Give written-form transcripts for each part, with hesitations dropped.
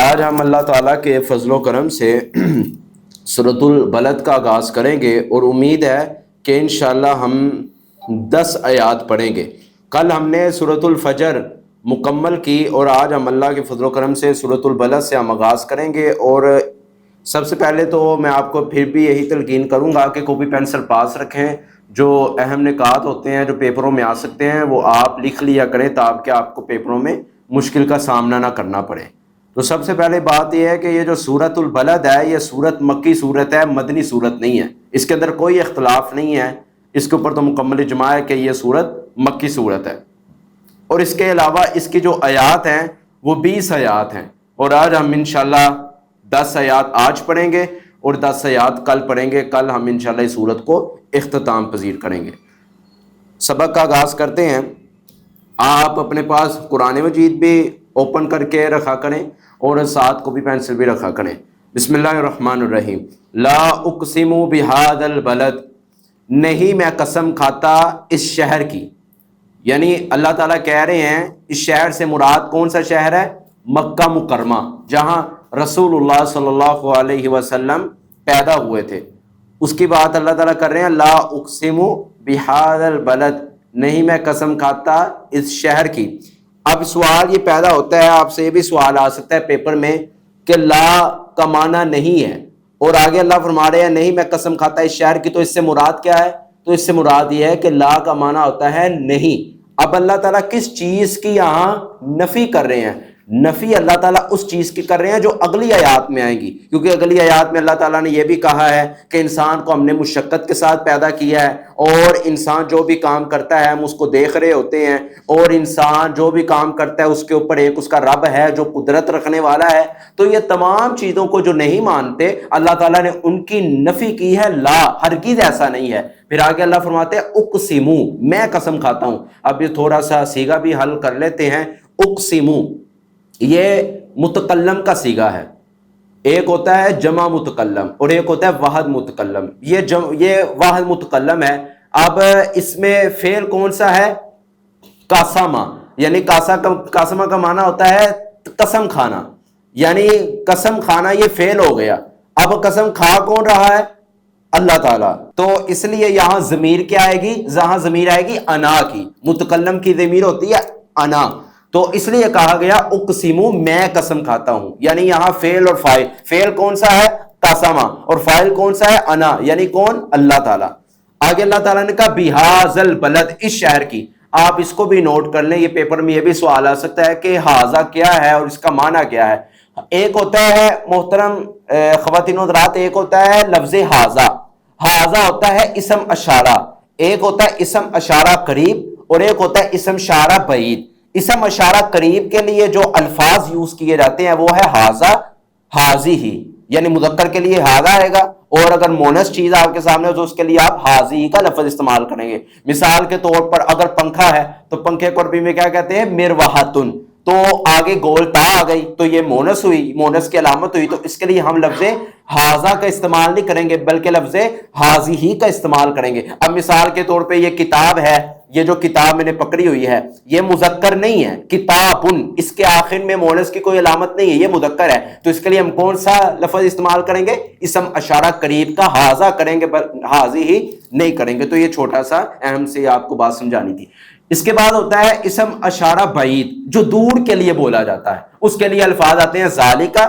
آج ہم اللہ تعالیٰ کے فضل و کرم سے سورۃ البلد کا آغاز کریں گے اور امید ہے کہ انشاءاللہ ہم 10 آیات پڑھیں گے۔ کل ہم نے سورۃ الفجر مکمل کی اور آج ہم اللہ کے فضل و کرم سے سورۃ البلد سے ہم آغاز کریں گے۔ اور سب سے پہلے تو میں آپ کو پھر بھی یہی تلقین کروں گا کہ کاپی پینسل پاس رکھیں، جو اہم نکات ہوتے ہیں جو پیپروں میں آ سکتے ہیں وہ آپ لکھ لیا کریں تاکہ آپ کو پیپروں میں مشکل کا سامنا نہ کرنا پڑے۔ تو سب سے پہلے بات یہ ہے کہ یہ جو سورۃ البلد ہے یہ سورت مکی سورت ہے، مدنی سورت نہیں ہے، اس کے اندر کوئی اختلاف نہیں ہے، اس کے اوپر تو مکمل اجماع ہے کہ یہ سورت مکی سورت ہے۔ اور اس کے علاوہ اس کی جو آیات ہیں وہ 20 آیات ہیں، اور آج ہم انشاءاللہ 10 آیات آج پڑھیں گے اور 10 آیات کل پڑھیں گے۔ کل ہم انشاءاللہ اس سورت کو اختتام پذیر کریں گے۔ سبق کا آغاز کرتے ہیں۔ آپ اپنے پاس قرآن مجید بھی اوپن کر کے رکھا کریں اور ساتھ کاپی پینسل بھی رکھا کریں۔ بسم اللہ الرحمن الرحیم۔ لا اقسم بہذا البلد، نہیں میں قسم کھاتا اس شہر کی، یعنی اللہ تعالیٰ کہہ رہے ہیں اس شہر سے مراد کون سا شہر ہے؟ مکہ مکرمہ، جہاں رسول اللہ صلی اللہ علیہ وسلم پیدا ہوئے تھے، اس کی بات اللہ تعالیٰ کر رہے ہیں۔ لا اقسم بہذا البلد، نہیں میں قسم کھاتا اس شہر کی۔ اب سوال یہ پیدا ہوتا ہے، آپ سے یہ بھی سوال آ سکتا ہے پیپر میں کہ لا کا معنی نہیں ہے، اور آگے اللہ فرما رہے ہیں نہیں میں قسم کھاتا اس شہر کی، تو اس سے مراد کیا ہے؟ تو اس سے مراد یہ ہے کہ لا کا معنی ہوتا ہے نہیں۔ اب اللہ تعالیٰ کس چیز کی یہاں نفی کر رہے ہیں؟ نفی اللہ تعالیٰ اس چیز کی کر رہے ہیں جو اگلی آیات میں آئیں گی، کیونکہ اگلی آیات میں اللہ تعالیٰ نے یہ بھی کہا ہے کہ انسان کو ہم نے مشقت کے ساتھ پیدا کیا ہے، اور انسان جو بھی کام کرتا ہے ہم اس کو دیکھ رہے ہوتے ہیں، اور انسان جو بھی کام کرتا ہے اس کے اوپر ایک اس کا رب ہے جو قدرت رکھنے والا ہے۔ تو یہ تمام چیزوں کو جو نہیں مانتے اللہ تعالیٰ نے ان کی نفی کی ہے، لا ہرگز ایسا نہیں ہے۔ پھر آگے اللہ فرماتے ہیں اقسمو، میں قسم کھاتا ہوں۔ اب یہ تھوڑا سا صیغہ بھی حل کر لیتے ہیں۔ اقسمو یہ متکلم کا صیغہ ہے، ایک ہوتا ہے جمع متکلم اور ایک ہوتا ہے واحد متکلم۔ یہ واحد متکلم ہے۔ اب اس میں فعل کون سا ہے؟ قاسمہ، یعنی قاسمہ کا معنی ہوتا ہے قسم کھانا، یعنی قسم کھانا یہ فعل ہو گیا۔ اب قسم کھا کون رہا ہے؟ اللہ تعالیٰ۔ تو اس لیے یہاں ضمیر کیا آئے گی؟ یہاں ضمیر آئے گی انا کی، متکلم کی ضمیر ہوتی ہے انا، تو اس لیے کہا گیا اقسمو، میں قسم کھاتا ہوں، یعنی یہاں فعل اور فاعل، فعل کون سا ہے؟ قسمہ، اور فاعل کون سا ہے؟ انا، یعنی کون؟ اللہ تعالیٰ۔ آگے اللہ تعالیٰ نے کہا بہذا البلد، اس شہر کی۔ آپ اس کو بھی نوٹ کر لیں، یہ پیپر میں یہ بھی سوال آ سکتا ہے کہ ہاذا کیا ہے اور اس کا معنی کیا ہے۔ ایک ہوتا ہے محترم خواتین و حضرات، ایک ہوتا ہے لفظ ہاذا، ہاذا ہوتا ہے اسم اشارہ، ایک ہوتا ہے اسم اشارہ قریب اور ایک ہوتا ہے اسم اشارہ بعید۔ اسم اشارہ قریب کے لیے جو الفاظ یوز کیے جاتے ہیں وہ ہے ہاذا، ہاذی، یعنی مذکر کے لیے ہاذا آئے گا، اور اگر مونس چیز آپ کے سامنے ہو تو اس کے لیے آپ ہاذی کا لفظ استعمال کریں گے۔ مثال کے طور پر اگر پنکھا ہے تو پنکھے کو عربی میں کیا کہتے ہیں؟ مروحتن، تو آگے گول تا آ گئی تو یہ مونس ہوئی، مونس کی علامت ہوئی، تو اس کے لیے ہم لفظ ہاذا کا استعمال نہیں کریں گے بلکہ لفظ ہاذی ہی کا استعمال کریں گے۔ اب مثال کے طور پہ یہ کتاب ہے، یہ جو کتاب میں نے پکڑی ہوئی ہے یہ مذکر نہیں ہے، کتابن، اس کے آخر میں مونس کی کوئی علامت نہیں ہے، یہ مذکر ہے، تو اس کے لیے ہم کون سا لفظ استعمال کریں گے؟ اسم اشارہ قریب کا ہاذا کریں گے، ہاذی ہی نہیں کریں گے۔ تو یہ چھوٹا سا اہم سے آپ کو بات سمجھانی تھی۔ اس کے بعد ہوتا ہے اسم اشارہ بعید، جو دور کے لیے بولا جاتا ہے، اس کے لیے الفاظ آتے ہیں ذالکا،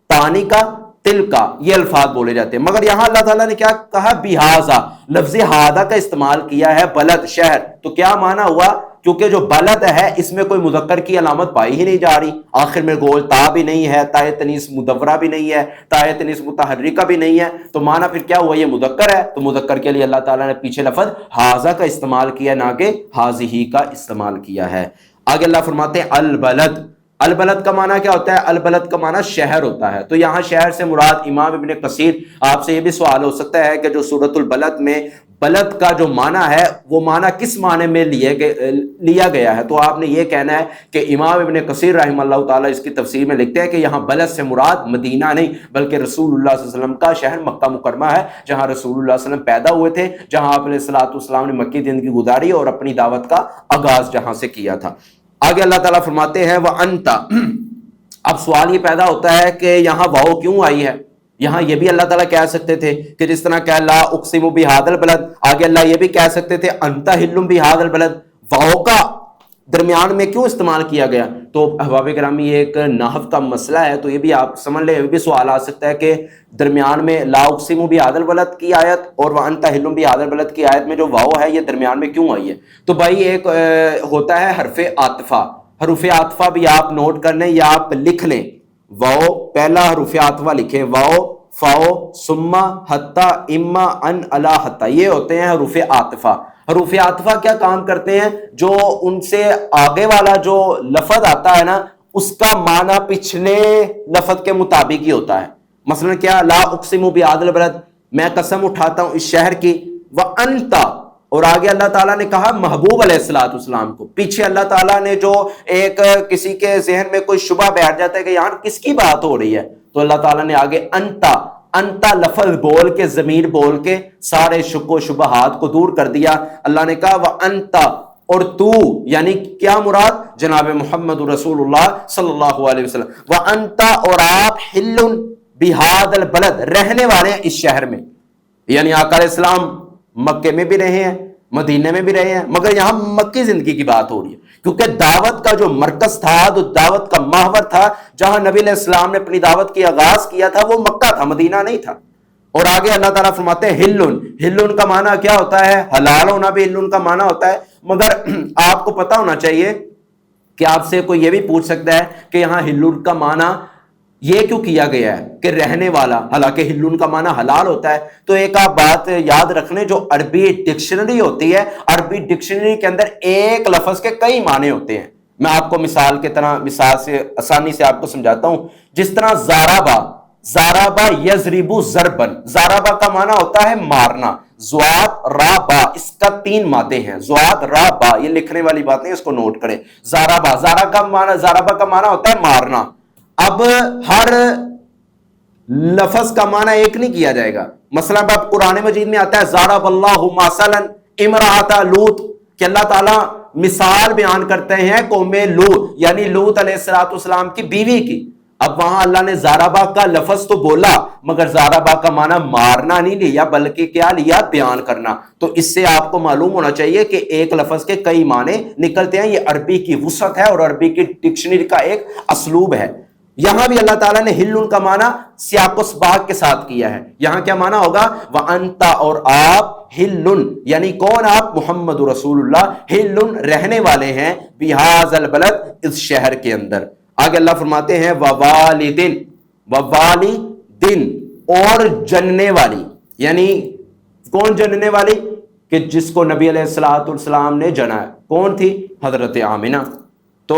تانکا، تل کا، یہ الفاظ بولے جاتے ہیں۔ مگر یہاں اللہ تعالیٰ نے کیا کہا؟ بہذا، لفظ ہاذا کا استعمال کیا ہے، بلد شہر، تو کیا معنی ہوا؟ کیونکہ جو بلد ہے اس میں کوئی مذکر کی علامت پائی ہی نہیں جا رہی، آخر میں گول تا بھی نہیں ہے، تائے تنیس مدورہ بھی نہیں ہے، تائے تنیس متحرکہ بھی نہیں ہے، تو معنی پھر کیا ہوا؟ یہ مذکر ہے، تو مذکر کے لیے اللہ تعالیٰ نے پیچھے لفظ ہاذا کا استعمال کیا، نہ کہ ہاذی کا استعمال کیا ہے۔ آگے اللہ فرماتے ہیں البلد، البلد کا معنی کیا ہوتا ہے؟ البلد کا معنی شہر ہوتا ہے، تو یہاں شہر سے مراد امام ابن کثیر، آپ سے یہ بھی سوال ہو سکتا ہے کہ جو سورۃ البلد میں بلد کا جو معنی ہے وہ معنی کس معنی میں لیا گیا ہے، تو آپ نے یہ کہنا ہے کہ امام ابن کثیر رحمہ اللہ تعالیٰ اس کی تفسیر میں لکھتے ہیں کہ یہاں بلد سے مراد مدینہ نہیں بلکہ رسول اللہ صلی اللہ علیہ وسلم کا شہر مکہ مکرمہ ہے، جہاں رسول اللہ صلی اللہ علیہ وسلم پیدا ہوئے تھے، جہاں آپ علیہ الصلوۃ والسلام نے مکی زندگی گزاری اور اپنی دعوت کا آغاز جہاں سے کیا تھا۔ آگے اللہ تعالیٰ فرماتے ہیں وَأَنْتَ، اب سوال یہ پیدا ہوتا ہے کہ یہاں واؤ کیوں آئی ہے؟ یہاں یہ بھی اللہ تعالیٰ کہہ سکتے تھے کہ جس طرح کہ لا اقسم بہذا البلد، آگے اللہ یہ بھی کہہ سکتے تھے انت حل بہذا البلد، واؤ کا درمیان میں کیوں استعمال کیا گیا؟ تو احباب گرامی یہ ایک نحو کا مسئلہ ہے، تو یہ بھی آپ سمجھ لیں، یہ بھی سوال آ سکتا ہے کہ درمیان میں لا اقسم بہذا البلد کی آیت اور وانت حل بہذا البلد کی آیت میں جو واؤ ہے یہ درمیان میں کیوں آئی ہے؟ تو بھائی ایک ہوتا ہے حرف عاطفہ، حروف عاطفہ بھی آپ نوٹ کر لیں یا آپ لکھ لیں، واؤ پہلا حروف عاطفہ لکھیں، واؤ فاؤ ثم حتی اما ان الا حتی، یہ ہوتے ہیں حروف عاطفہ۔ حروف عاطفہ کیا کام کرتے ہیں؟ جو ان سے آگے والا جو لفظ آتا ہے نا اس کا معنی پچھلے لفظ کے مطابق ہی ہوتا ہے۔ مثلا کیا، لا اقسم بہذا البلد، میں قسم اٹھاتا ہوں اس شہر کی، وانت، اور آگے اللہ تعالیٰ نے کہا محبوب علیہ الصلوۃ والسلام کو۔ پیچھے اللہ تعالیٰ نے جو ایک کسی کے ذہن میں کوئی شبہ بیٹھ جاتا ہے کہ یہاں کس کی بات ہو رہی ہے، تو اللہ تعالیٰ نے آگے انتا، انتا لفظ بول کے، ضمیر بول کے سارے شک و شبہات کو دور کر دیا۔ اللہ نے کہا وانتا، اور تو، یعنی کیا مراد؟ جناب محمد رسول اللہ صلی اللہ علیہ وسلم، وانتا، اور آپ، حل بہذا البلد، رہنے والے ہیں اس شہر میں، یعنی آقا علیہ السلام مکے میں بھی رہے ہیں، مدینے میں بھی رہے ہیں، مگر یہاں مکی زندگی کی بات ہو رہی ہے، کیونکہ دعوت کا جو مرکز تھا، جو دعوت کا محور تھا، جہاں نبی علیہ السلام نے اپنی دعوت کی آغاز کیا تھا، وہ مکہ تھا، مدینہ نہیں تھا۔ اور آگے اللہ تعالیٰ فرماتے ہیں ہلن، ہلن کا معنی کیا ہوتا ہے؟ حلال ہونا بھی ہلن کا معنی ہوتا ہے، مگر آپ کو پتہ ہونا چاہیے کہ آپ سے کوئی یہ بھی پوچھ سکتا ہے کہ یہاں ہلن کا معنی یہ کیوں کیا گیا ہے کہ رہنے والا، حالانکہ ہلن کا معنی حلال ہوتا ہے۔ تو ایک آپ بات یاد رکھ لیں، جو عربی ڈکشنری ہوتی ہے، عربی ڈکشنری کے اندر ایک لفظ کے کئی معنی ہوتے ہیں۔ میں آپ کو مثال کے طرح، مثال سے آسانی سے آپ کو سمجھاتا ہوں، جس طرح زارابا، زارابا یضربو ضربن، زارابا کا معنی ہوتا ہے مارنا، زوات را با، اس کا 3 مادے ہیں، زوات را با، یہ لکھنے والی بات نہیں، اس کو نوٹ کریں۔ زارابا، زارابا کا معنی ہوتا ہے مارنا۔ اب ہر لفظ کا معنی ایک نہیں کیا جائے گا۔ مثلا اب قرآن مجید میں آتا ہے ضرب اللہ مثلا امرأۃ لوط، کہ اللہ تعالیٰ مثال بیان کرتے ہیں قوم لوط، یعنی لوط علیہ السلام کی بیوی کی۔ اب وہاں اللہ نے زاربا کا لفظ تو بولا، مگر زاربا کا معنی مارنا نہیں لیا، بلکہ کیا لیا؟ بیان کرنا۔ تو اس سے آپ کو معلوم ہونا چاہیے کہ ایک لفظ کے کئی معنی نکلتے ہیں، یہ عربی کی وسعت ہے اور عربی کی ڈکشنری کا ایک اسلوب ہے۔ یہاں بھی اللہ تعالیٰ نے ہلن کا معنی سیاق و سباق کے ساتھ کیا ہے۔ یہاں کیا معنی ہوگا؟ وَأَنْتَ، اور آپ، ہلن، یعنی کون آپ؟ محمد رسول اللہ، ہلن، رہنے والے ہیں، بِهَذَا الْبَلَدِ، اس شہر کے اندر۔ آگے اللہ فرماتے ہیں وَوَالِدٍ، وَوَالِدٍ، اور جننے والی، یعنی کون جننے والی؟ کہ جس کو نبی علیہ السلام نے جنا ہے، کون تھی؟ حضرت آمنہ۔ تو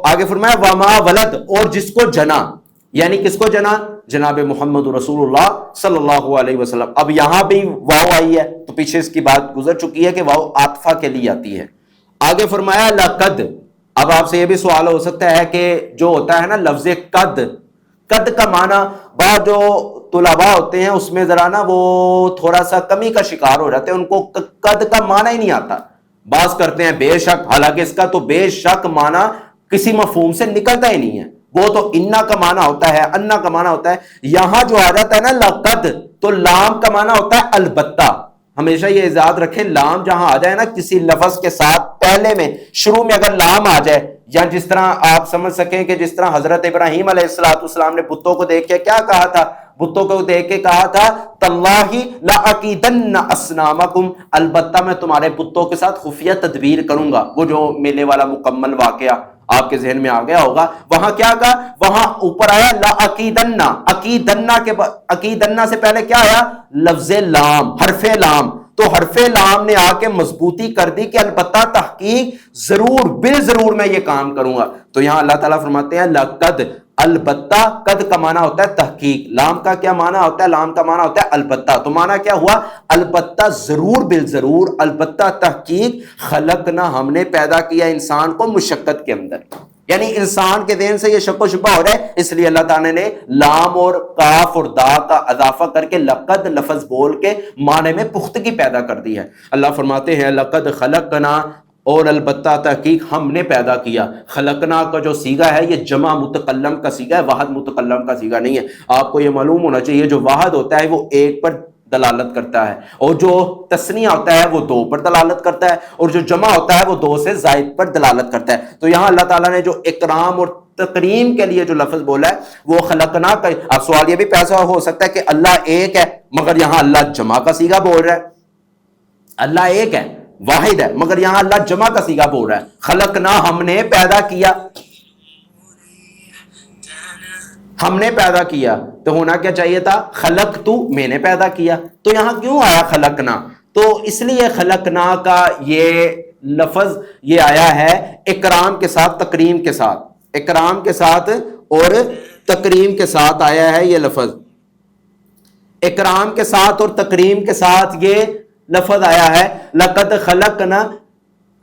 آگے فرمایا وما ولد، اور جس کو جنا، یعنی کس کو جنا؟ جناب محمد رسول اللہ صلی اللہ علیہ وسلم۔ اب یہاں بھی واو آئی ہے، تو پیچھے اس کی بات گزر چکی ہے کہ واو عاطفہ کے لیے آتی ہے۔ آگے فرمایا لقد۔ اب آپ سے یہ بھی سوال ہو سکتا ہے کہ جو ہوتا ہے نا لفظ قد، قد کا معنی بعض جو طلباء ہوتے ہیں اس میں ذرا نا وہ تھوڑا سا کمی کا شکار ہو جاتے ہیں، ان کو قد کا معنی ہی نہیں آتا، بعض کرتے ہیں بے شک، حالانکہ اس کا تو بے شک معنی کسی مفہوم سے نکلتا ہی نہیں ہے، وہ تو انا کا معنی ہوتا ہے، انا کا معنی ہوتا ہے۔ یہاں جو آ جاتا ہے نا لقد، تو لام کا معنی ہوتا ہے البتہ۔ ہمیشہ یہ یاد رکھیں، لام جہاں آ جائے نا کسی لفظ کے ساتھ، پہلے میں شروع میں اگر لام آ جائے، یا جس طرح آپ سمجھ سکیں کہ جس طرح حضرت ابراہیم علیہ السلام نے بتوں کو دیکھ کے کیا کہا تھا؟ بتوں کو دیکھ کے کہا تھا تاللہ لاکیدن اصنامکم، البتہ میں تمہارے بتوں کے ساتھ خفیہ تدبیر کروں گا۔ وہ جو میلے والا مکمل واقعہ آپ کے ذہن میں آ گیا ہوگا، وہاں کیا کہا؟ وہاں اوپر آیا لاکیدن، عقیدنا سے پہلے کیا آیا؟ لفظ لام، حرف لام۔ تو حرف لام نے آ کے مضبوطی کر دی کہ البتہ تحقیق، ضرور، بالضرور میں یہ کام کروں گا۔ تو یہاں اللہ تعالیٰ فرماتے ہیں لقد، البتہ، قد کا معنی ہوتا ہے تحقیق، لام کا کیا معنی ہوتا ہے؟ لام کا معنی ہوتا ہے البتہ۔ تو معنی کیا ہوا؟ البتہ، ضرور، بالضرور، البتہ تحقیق، خلقنا، ہم نے پیدا کیا انسان کو مشقت کے اندر، یعنی انسان کے ذہن سے یہ شک و شبہ ہو رہا ہے، اس لیے اللہ تعالیٰ نے لام اور کاف اور دا کا اضافہ کر کے لقد لفظ بول کے معنی میں پختگی پیدا کر دی ہے۔ اللہ فرماتے ہیں لقد خلقنا، اور البتہ تحقیق ہم نے پیدا کیا. خلقنا کا جو صیغہ ہے یہ جمع متکلم کا صیغہ ہے، واحد متکلم کا صیغہ نہیں ہے. آپ کو یہ معلوم ہونا چاہیے جو واحد ہوتا ہے وہ ایک پر دلالت کرتا ہے، اور جو تثنیہ ہوتا ہے وہ دو پر دلالت کرتا ہے، اور جو جمع ہوتا ہے وہ دو سے زائد پر دلالت کرتا ہے. تو یہاں اللہ تعالیٰ نے جو اکرام اور تکریم کے لیے جو لفظ بولا ہے وہ خلقنا کا. اب سوال یہ بھی پیسہ ہو سکتا ہے کہ اللہ ایک ہے مگر یہاں اللہ جمع کا صیغہ بول رہا ہے. اللہ ایک ہے، واحد ہے، مگر یہاں اللہ جمع کا صیغہ بول رہا ہے. خلقنا ہم نے پیدا کیا، ہم نے پیدا کیا، تو ہونا کیا چاہیے تھا خلق تو، میں نے پیدا کیا. تو یہاں کیوں آیا خلقنا؟ تو اس لیے خلقنا کا یہ لفظ یہ آیا ہے اکرام کے ساتھ تکریم کے ساتھ، اکرام کے ساتھ اور تکریم کے ساتھ آیا ہے یہ لفظ. اکرام کے ساتھ اور تکریم کے ساتھ یہ لفظ آیا ہے. لقد خلقنا،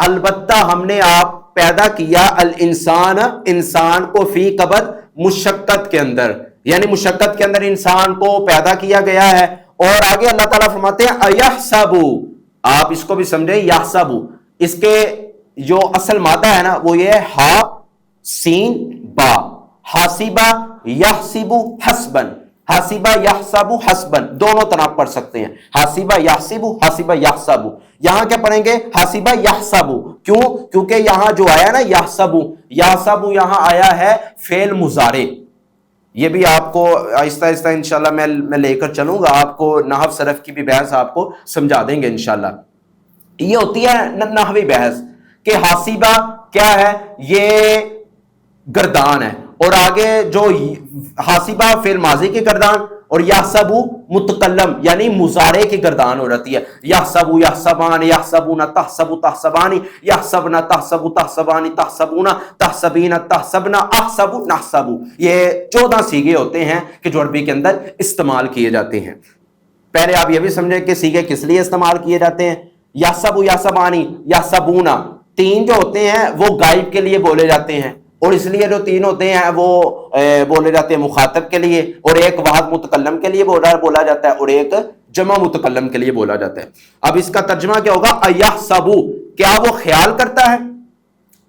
البتہ ہم نے آپ پیدا کیا، الانسان، انسان کو، فی کبد، مشقت کے اندر، یعنی مشقت کے اندر انسان کو پیدا کیا گیا ہے. اور آگے اللہ تعالیٰ فرماتے ہیں ایحسبو، آپ اس کو بھی سمجھیں، یحسبو اس کے جو اصل مادہ ہے نا وہ یہ ہے ہا سین با، حاسبہ یحسبو حسبن، حاسبہ یحسبو حسبن، دونوں طرح پڑھ سکتے ہیں، حاسبہ یحسبو، حاسبہ یحسبو. یہاں کیا پڑھیں گے؟ حاسبہ یحسبو. کیوں؟ کیونکہ یہاں جو آیا نا یحسبو، یحسبو یہاں آیا ہے فعل مضارع. یہ بھی آپ کو آہستہ آہستہ انشاءاللہ میں لے کر چلوں گا، آپ کو نحو صرف کی بھی بحث آپ کو سمجھا دیں گے انشاءاللہ. یہ ہوتی ہے نحوی بحث کہ حاسبہ کیا ہے؟ یہ گردان ہے، اور آگے جو حاسبہ فعل ماضی کی گردان اور یحسبو متکلم یعنی مضارع کی گردان ہو رہتی ہے. یحسبو یحسبان، یحسبون تحسبو تحسبانی، یحسبنا تحسبو تحسبانی، تحسبون تحسبین، تحسبنا احسبو نحسبو. یہ 14 صیغے ہوتے ہیں کہ جو عربی کے اندر استعمال کیے جاتے ہیں. پہلے آپ یہ بھی سمجھیں کہ صیغے کس لیے استعمال کیے جاتے ہیں. یحسبو، یحسبانی، یحسبونا، 3 جو ہوتے ہیں وہ غائب کے لیے بولے جاتے ہیں، اور اس لیے جو 3 ہوتے ہیں وہ بولے جاتے ہیں مخاطب کے لیے، اور ایک واحد متکلم کے لیے بولا جاتا ہے، اور ایک جمع متکلم کے لیے بولا جاتا ہے. اب اس کا ترجمہ کیا ہوگا؟ ایحسبو، کیا وہ خیال کرتا ہے.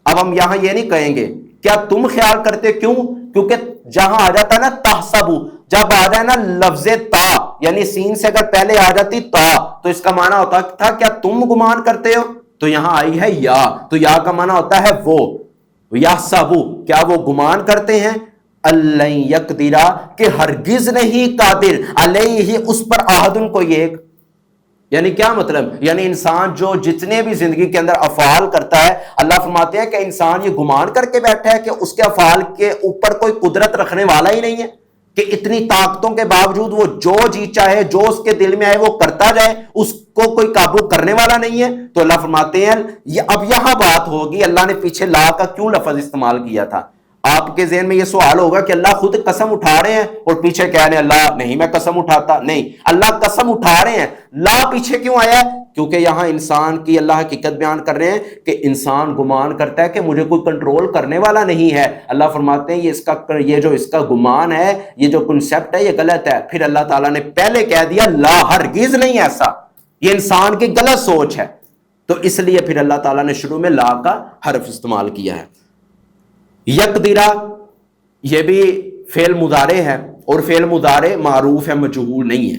اب ہم یہاں یہ نہیں کہیں گے کیا تم خیال کرتے، کیوں؟ کیونکہ جہاں آ جاتا ہے نا تحسبو، جب آ جائے نا لفظ تا، یعنی سین سے اگر پہلے آ جاتی تا تو اس کا معنی ہوتا تھا کیا تم گمان کرتے ہو. تو یہاں آئی ہے یا، تو یا کا معنی ہوتا ہے وہ. یحسبو، کیا وہ گمان کرتے ہیں، اللہ یقدرا، کہ ہرگز نہیں قادر، علیہ اس پر، احدن کوئی ایک. یعنی کیا مطلب؟ یعنی انسان جو جتنے بھی زندگی کے اندر افعال کرتا ہے، اللہ فرماتے ہیں کہ انسان یہ گمان کر کے بیٹھا ہے کہ اس کے افعال کے اوپر کوئی قدرت رکھنے والا ہی نہیں ہے، کہ اتنی طاقتوں کے باوجود وہ جو جی چاہے، جو اس کے دل میں آئے وہ کرتا جائے، اس کو کوئی قابو کرنے والا نہیں ہے. تو اللہ فرماتے ہیں اب یہاں بات ہوگی اللہ نے پیچھے لا کا کیوں لفظ استعمال کیا تھا. آپ کے ذہن میں یہ سوال ہوگا کہ اللہ خود قسم اٹھا رہے ہیں اور پیچھے کہہ رہے ہیں اللہ نہیں میں قسم اٹھاتا. نہیں، اللہ قسم اٹھا رہے ہیں، لا پیچھے کیوں آیا ہے؟ کیونکہ یہاں انسان کی اللہ حقیقت بیان کر رہے ہیں کہ انسان گمان کرتا ہے کہ مجھے کوئی کنٹرول کرنے والا نہیں ہے. اللہ فرماتے ہیں یہ جو اس کا گمان ہے، یہ جو کنسیپٹ ہے، یہ غلط ہے. پھر اللہ تعالیٰ نے پہلے کہہ دیا لا، ہرگز نہیں ایسا، یہ انسان کی غلط سوچ ہے. تو اس لیے پھر اللہ تعالیٰ نے شروع میں لا کا حرف استعمال کیا ہے. یقدرا یہ بھی فعل مضارع ہے، اور فعل مضارع معروف ہے، مجہول نہیں ہے.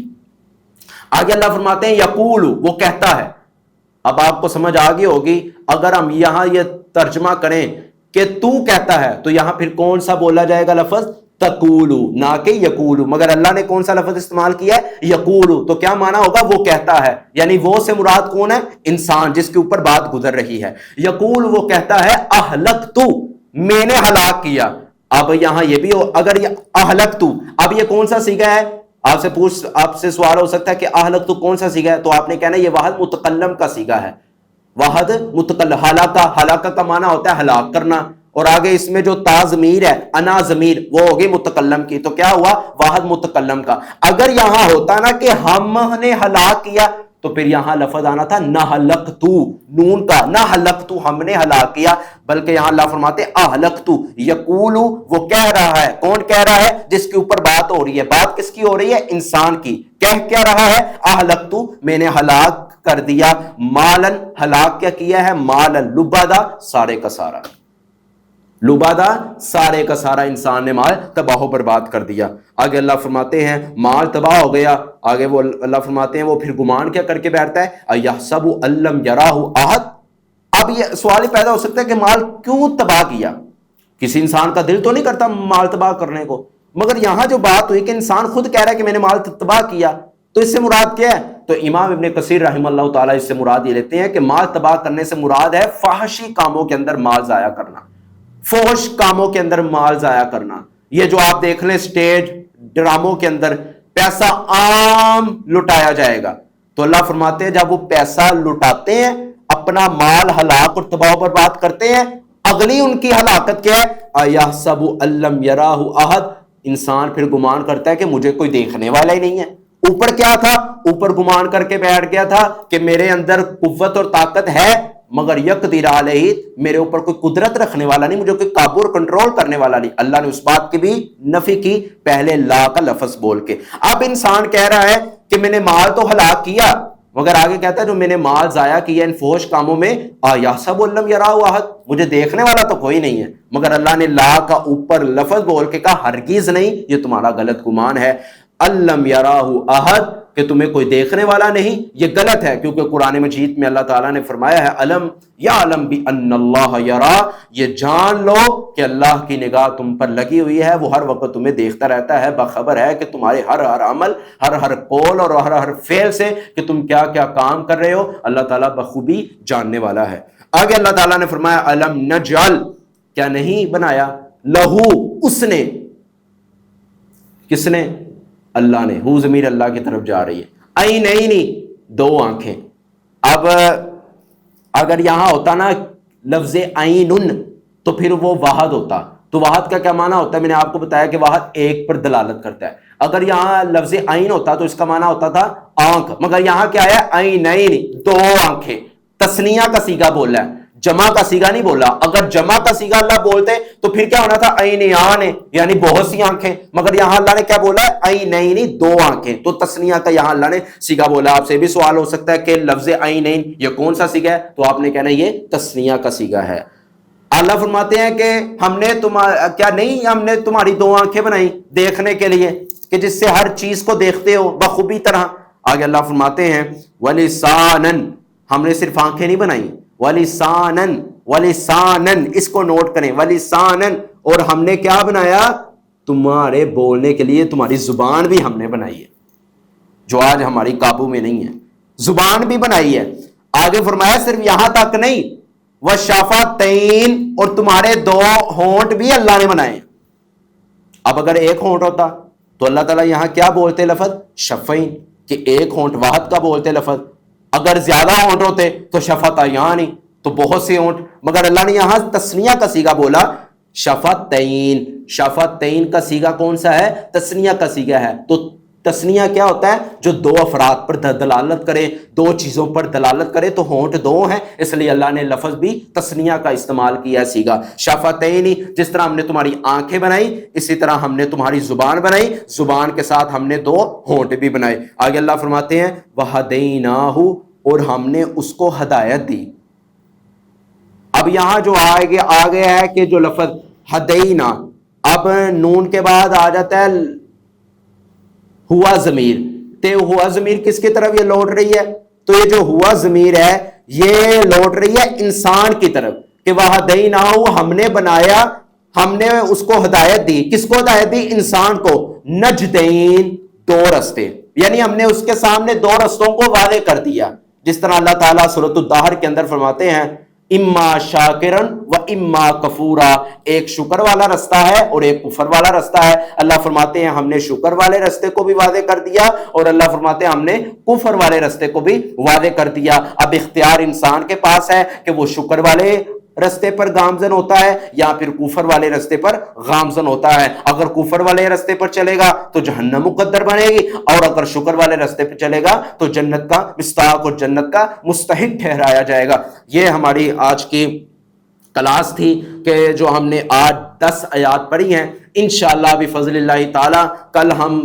آگے اللہ فرماتے ہیں یقول، وہ کہتا ہے. اب آپ کو سمجھ آگئی ہوگی اگر ہم یہاں یہ ترجمہ کریں کہ تو کہتا ہے تو یہاں پھر کون سا بولا جائے گا لفظ؟ تقولو، نہ کہ یقولو. مگر اللہ نے کون سا لفظ استعمال کیا ہے؟ یقولو. تو کیا معنی ہوگا؟ وہ کہتا ہے، یعنی وہ سے مراد کون ہے؟ انسان جس کے اوپر بات گزر رہی ہے. یقول وہ کہتا ہے اہلکتو، میں نے ہلاک کیا. اب یہاں یہ بھی ہو، اگر یہ اہلکتو، اب یہ کون سا صیغہ ہے؟ آپ سے سوال ہو سکتا ہے کہ اہلکتو کون سا صیغہ ہے؟ تو آپ نے کہنا یہ واحد متکلم کا صیغہ ہے. واحد متکلم. ہلاکہ کا معنی ہوتا ہے ہلاک کرنا، اور آگے اس میں جو تا ضمیر ہے، انا ضمیر، وہ ہوگی متکلم کی. تو کیا ہوا؟ واحد متکلم کا. اگر یہاں ہوتا نا کہ ہم نے ہلاک کیا تو پھر یہاں لفظ آنا تھا نہلکتو، نون کا نہلکتو، ہم نے ہلاک کیا، بلکہ یہاں اللہ فرماتے اہلکتو، یقولو وہ کہہ رہا ہے، کون کہہ رہا ہے؟ جس کے اوپر بات ہو رہی ہے، بات کس کی ہو رہی ہے؟ انسان کی، کہہ رہا ہے اہلکتو، میں نے ہلاک کر دیا، مالن، ہلاک کیا کیا ہے؟ مالن، لبادہ، سارے کا سارا، لبادہ، سارے کا سارا انسان نے مال تباہ و برباد کر دیا۔ آگے اللہ فرماتے ہیں مال تباہ ہو گیا، آگے وہ اللہ فرماتے ہیں وہ پھر گمان کیا کر کے بیٹھتا ہے؟ ایحسب ان لم یراہ احد۔ اب یہ سوال ہی پیدا ہو سکتا ہے کہ مال کیوں تباہ کیا؟ کسی انسان کا دل تو نہیں کرتا مال تباہ کرنے کو، مگر یہاں جو بات ہوئی کہ انسان خود کہہ رہا ہے کہ میں نے مال تباہ کیا، تو اس سے مراد کیا ہے؟ تو امام ابن کثیر رحمہ اللہ تعالیٰ اس سے مراد یہ لیتے ہیں کہ مال تباہ کرنے سے مراد ہے فحشی کاموں کے اندر مال ضائع کرنا، فحش کاموں کے اندر مال ضائع کرنا۔ یہ جو آپ دیکھ لیں سٹیج ڈراموں کے اندر پیسہ عام لٹایا جائے گا، تو اللہ فرماتے ہیں جب وہ پیسہ لٹاتے ہیں، اپنا مال ہلاک اور تباہ و برباد کرتے ہیں، اگلی ان کی ہلاکت کیا ہے؟ ایحسب ان لم یراہ احد، انسان پھر گمان کرتا ہے کہ مجھے کوئی دیکھنے والا ہی نہیں ہے۔ اوپر کیا تھا؟ اوپر گمان کر کے بیٹھ گیا تھا کہ میرے اندر قوت اور طاقت ہے، مگر یقدر علیہ، میرے اوپر کوئی قدرت رکھنے والا نہیں، مجھے کوئی قابو اور کنٹرول کرنے والا نہیں۔ اللہ نے اس بات کی بھی نفی کی پہلے لا کا لفظ بول کے۔ اب انسان کہہ رہا ہے کہ میں نے مال تو ہلاک کیا، مگر آگے کہتا ہے جو میں نے مال ضائع کیا ان فحش کاموں میں، یحسب ان لم یراہ احد، مجھے دیکھنے والا تو کوئی نہیں ہے، مگر اللہ نے لا کا اوپر لفظ بول کے کہا ہرگز نہیں، یہ تمہارا غلط گمان ہے۔ ان لم یراہ احد، کہ تمہیں کوئی دیکھنے والا نہیں، یہ غلط ہے، کیونکہ قرآن مجید میں اللہ تعالیٰ نے فرمایا ہے الم یعلم بان اللہ یرا، یہ جان لو کہ اللہ کی نگاہ تم پر لگی ہوئی ہے، وہ ہر وقت تمہیں دیکھتا رہتا ہے، باخبر ہے کہ تمہارے ہر عمل، ہر قول اور ہر فعل سے کہ تم کیا کیا کام کر رہے ہو، اللہ تعالیٰ بخوبی جاننے والا ہے۔ آگے اللہ تعالیٰ نے فرمایا الم نجعل، کیا نہیں بنایا، لہو، اس نے، کس نے؟ اللہ نے، ہو ضمیر اللہ کی طرف جا رہی ہے، عینینی، دو آنکھیں۔ اب اگر یہاں ہوتا نا لفظ عینن تو پھر وہ واحد ہوتا، تو واحد کا کیا معنی ہوتا ہے؟ میں نے آپ کو بتایا کہ واحد ایک پر دلالت کرتا ہے۔ اگر یہاں لفظ عین ہوتا تو اس کا معنی ہوتا تھا آنکھ، مگر یہاں کیا ہے؟ عینین، دو آنکھیں، تثنیہ کا صیغہ بولا ہے، جمع کا صیغہ نہیں بولا۔ اگر جمع کا صیغہ اللہ بولتے تو پھر کیا ہونا تھا؟ عینیان، یعنی بہت سی آنکھیں، مگر یہاں اللہ نے کیا بولا ہے؟ عینین، دو آنکھیں، تو تثنیہ کا یہاں اللہ نے صیغہ بولا۔ آپ سے بھی سوال ہو سکتا ہے کہ لفظ عینین یہ کون سا صیغہ ہے؟ تو آپ نے کہنا یہ تثنیہ کا صیغہ ہے۔ اللہ فرماتے ہیں کہ ہم نے کیا نہیں، ہم نے تمہاری دو آنکھیں بنائی دیکھنے کے لیے کہ جس سے ہر چیز کو دیکھتے ہو بخوبی طرح۔ آگے اللہ فرماتے ہیں وَلِسَانًا، ہم نے صرف آنکھیں نہیں بنائی، وَلِسَانًا، وَلِسَانًا، اس کو نوٹ کریں، وَلِسَانًا، اور ہم نے کیا بنایا؟ تمہارے بولنے کے لیے تمہاری زبان بھی ہم نے بنائی ہے، جو آج ہماری قابو میں نہیں ہے، زبان بھی بنائی ہے۔ آگے فرمایا صرف یہاں تک نہیں، وَشَفَتَيْن، اور تمہارے دو ہونٹ بھی اللہ نے بنائے۔ اب اگر ایک ہونٹ ہوتا تو اللہ تعالیٰ یہاں کیا بولتے لفظ؟ شفین، کہ ایک ہونٹ، واحد کا بولتے لفظ۔ اگر زیادہ ہونٹ ہوتے تو شفتیان، تو بہت سے ہونٹ، مگر اللہ نے یہاں تثنیہ کا صیغہ بولا، شفتین۔ شفتین کا صیغہ کون سا ہے؟ تثنیہ کا صیغہ ہے۔ تو تثنیہ کیا ہوتا ہے؟ جو دو افراد پر دلالت کرے، دو چیزوں پر دلالت کرے، تو ہونٹ دو ہیں، اس لیے اللہ نے لفظ بھی تثنیہ کا استعمال کیا ہے صیغہ شفتین۔ جس طرح ہم نے تمہاری آنکھیں بنائی، اسی طرح ہم نے تمہاری زبان بنائی، زبان کے ساتھ ہم نے دو ہونٹ بھی بنائے۔ آگے اللہ فرماتے ہیں وَہَدَيْنَاهُ، اور ہم نے اس کو ہدایت دی۔ اب یہاں جو آگے ہے کہ جو لفظ ہدینا، اب نون کے بعد آ جاتا ہے ہوا ضمیر، تے ہوا ضمیر کس کی طرف یہ لوٹ رہی ہے؟ تو یہ جو ہوا ضمیر ہے یہ لوٹ رہی ہے انسان کی طرف، کہ وَہَدَيْنَاهُ، ہم نے بنایا، ہم نے اس کو ہدایت دی۔ کس کو ہدایت دی؟ انسان کو۔ نجدین، دو رستے، یعنی ہم نے اس کے سامنے دو رستوں کو واضح کر دیا، جس طرح اللہ تعالیٰ سورۃ الدہر کے اندر فرماتے ہیں اما شاکرن و اما کفورا، ایک شکر والا رستہ ہے اور ایک کفر والا رستہ ہے۔ اللہ فرماتے ہیں ہم نے شکر والے رستے کو بھی واضح کر دیا، اور اللہ فرماتے ہیں ہم نے کفر والے رستے کو بھی واضح کر دیا۔ اب اختیار انسان کے پاس ہے کہ وہ شکر والے رستے پر گامزن ہوتا ہے یا پھر کفر والے رستے پر گامزن ہوتا ہے. اگر کفر والے رستے پر چلے گا تو جہنم مقدر بنے گی، اور اگر شکر والے رستے پر چلے گا تو جنت کا مستحق اور جنت کا مستحق ٹھہرایا جائے گا. یہ ہماری آج کی کلاس تھی کہ جو ہم نے آج 10 آیات پڑھی ہیں. انشاءاللہ بفضل اللہ تعالی کل ہم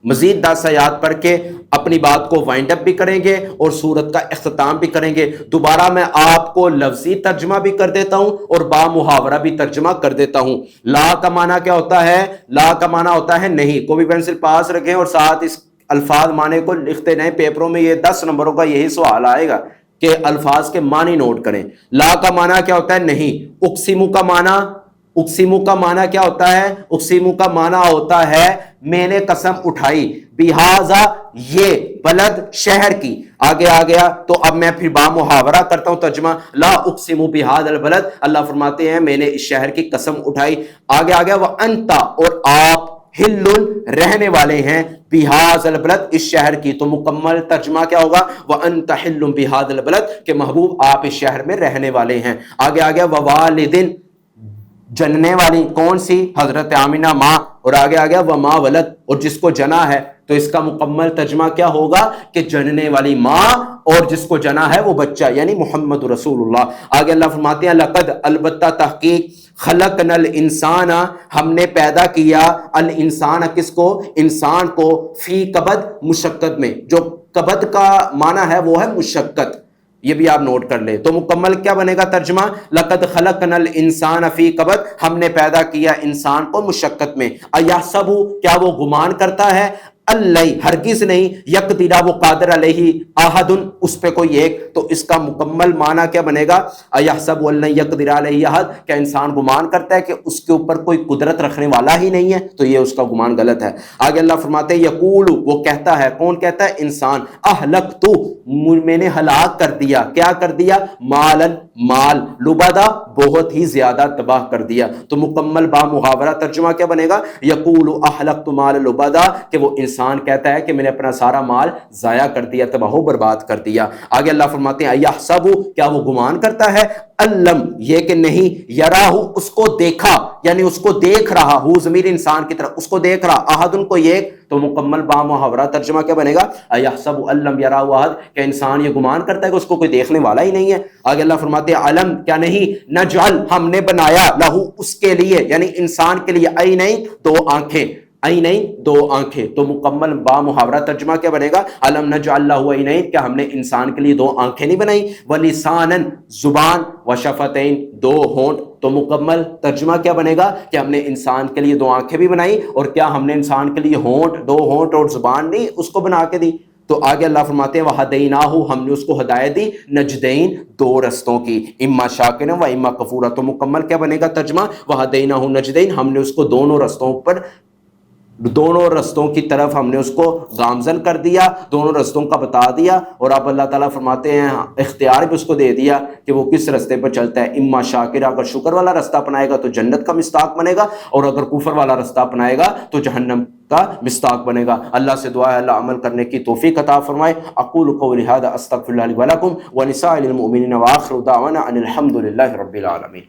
مزید 10 آیات پڑھ کے اپنی بات کو وائنڈ اپ بھی کریں گے اور سورت کا اختتام بھی کریں گے. دوبارہ میں آپ کو لفظی ترجمہ بھی کر دیتا ہوں اور با محاورہ بھی ترجمہ کر دیتا ہوں. لا کا معنی کیا ہوتا ہے؟ لا کا معنی ہوتا ہے نہیں. کوئی پینسل پاس رکھیں اور ساتھ اس الفاظ معنی کو لکھتے رہیں. پیپروں میں یہ 10 نمبروں کا یہی سوال آئے گا کہ الفاظ کے معنی نوٹ کریں. لا کا معنی کیا ہوتا ہے؟ نہیں. اقسمو کا معنی، اقسمو کا معنی کیا ہوتا ہے؟ اقسمو کا معنی ہوتا ہے میں نے قسم اٹھائی، بہذا یہ بلد شہر کی. آگے آ گیا تو اب میں پھر با محاورہ کرتا ہوں ترجمہ. لا اقسم بہذا البلد، اللہ فرماتے ہیں میں نے اس شہر کی قسم اٹھائی. آگے آ گیا وانتا، اور آپ ہلن رہنے والے ہیں، بہذا البلد اس شہر کی. تو مکمل ترجمہ کیا ہوگا؟ وانت حل بہذا البلد، کہ محبوب آپ اس شہر میں رہنے والے ہیں. آگے آ گیا ووالدن، جننے والی کون سی؟ حضرت آمینہ ماں. اور آگے آ گیا وما ولد، اور جس کو جنا ہے. تو اس کا مکمل ترجمہ کیا ہوگا کہ جننے والی ماں اور جس کو جنا ہے وہ بچہ، یعنی محمد رسول اللہ. آگے اللہ فرماتے ہیں لقد، البتہ تحقیق، خلقنا الانسان، ہم نے پیدا کیا، الانسان کس کو؟ انسان کو، فی کبد، مشقت میں. جو کبد کا معنی ہے وہ ہے مشقت، یہ بھی آپ نوٹ کر لیں. تو مکمل کیا بنے گا ترجمہ؟ لقد خلقنا الانسان فی کبد، ہم نے پیدا کیا انسان کو مشقت میں. ایحسب، کیا وہ گمان کرتا ہے؟ اللہ، ہرگز نہیں، یقدر، وہ قادر علیہ، احد، اس پہ کوئی ایک. تو اس کا مکمل معنی کیا بنے گا؟ ایحسب اللہ یقدر علیہ احد، کیا انسان گمان کرتا ہے کہ اس کے اوپر کوئی قدرت رکھنے والا ہی نہیں ہے؟ تو یہ اس کا گمان غلط ہے. آگے اللہ فرماتے ہیں یقول، وہ کہتا ہے. کون کہتا ہے؟ انسان. اہلکت، میں نے ہلاک کر دیا. کیا کر دیا؟ مالن، مال، لبدا، بہت ہی زیادہ تباہ کر دیا. تو مکمل با محاورہ ترجمہ کیا بنے گا؟ یقول اہلکت مال لبدا، کہ وہ انسان کہتا ہے کہ میں نے اپنا سارا مال ضائع کر دیا، تباہ و برباد کر دیا. آگے اللہ فرماتے ہیں ایحسب، کیا وہ گمان کرتا ہے؟ علم، یہ کہ نہیں، یراہ، اس کو دیکھا، یعنی اس کو دیکھ رہا. ہو ضمیر انسان کی طرف، اس کو دیکھ رہا. احد، کو ایک. تو مکمل با محاورہ ترجمہ کیا بنے گا؟ ایحسب علم یراہ احد، کہ انسان یہ گمان کرتا ہے کہ اس کو کوئی دیکھنے والا ہی نہیں ہے. آگے اللہ فرماتے ہیں علم، کیا نہیں، نجعل، ہم نے بنایا، لہو، اس کے لیے، یعنی انسان کے لیے، عینین، 2 آنکھیں. عینین، 2 آنکھیں. تو مکمل با محاورہ ترجمہ کیا بنے گا؟ علم نجعل لہ عینین، کیا ہم نے انسان کے لیے 2 آنکھیں نہیں بنائی؟ ولسانا، زبان، وشفتین، 2 ہونٹ. تو مکمل ترجمہ کیا بنے گا کہ ہم نے انسان کے لیے 2 آنکھیں بھی بنائی، اور کیا ہم نے انسان کے لیے ہونٹ، 2 ہونٹ اور زبان نہیں اس کو بنا کے دی. تو آگے اللہ فرماتے ہیں وَہَدَيْنَاهُ، ہم نے اس کو ہدایت دی، نجدین، 2 رستوں کی، اما شاکرا و اما کفورا. تو مکمل کیا بنے گا ترجمہ؟ وَهَدَيْنَاهُ نجدین، ہم نے اس کو دونوں رستوں کی طرف ہم نے اس کو گامزن کر دیا، دونوں رستوں کا بتا دیا. اور اب اللہ تعالیٰ فرماتے ہیں اختیار بھی اس کو دے دیا کہ وہ کس رستے پر چلتا ہے. اما شاکرہ، اگر شکر والا رستہ اپنائے گا تو جنت کا مستحق بنے گا، اور اگر کفر والا رستہ اپنائے گا تو جہنم کا مستحق بنے گا. اللہ سے دعا ہے اللہ عمل کرنے کی توفیق عطا فرمائے. اقول قولی ھذا استغفر اللہ لی ولکم ولسائر المؤمنین، وآخر دعوانا ان الحمد للہ رب العالمین.